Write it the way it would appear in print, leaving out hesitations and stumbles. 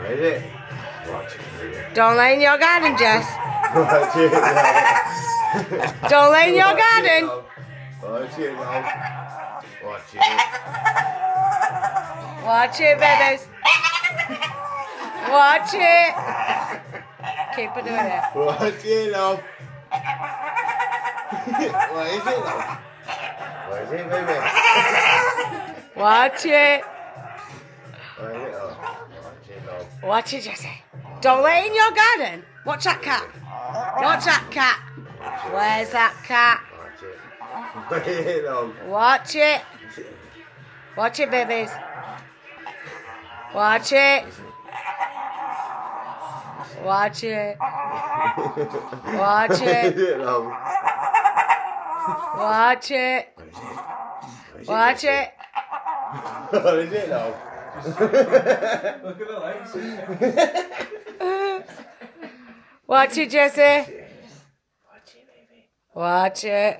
What is it? Watch it, baby. Don't lay in your garden, Jess. Watch it, love. Don't lay in your garden. Watch it, love. Watch it. Watch it, babies. Watch it. Keep it doing it. Watch it, love. What is it, love? What is it, baby? Watch it. What is it, love? Watch it, love. Watch it, Jessie. Don't lay in your garden. Watch that cat. Watch that cat. Where's that cat? Watch it. What is it, love? Watch it. Watch it, babies. Watch it. Watch it. Watch it. What is it, love? Watch it. Watch it. What is it, love? Look at the legs. Watch it, Jessie. Watch it, baby. Watch it.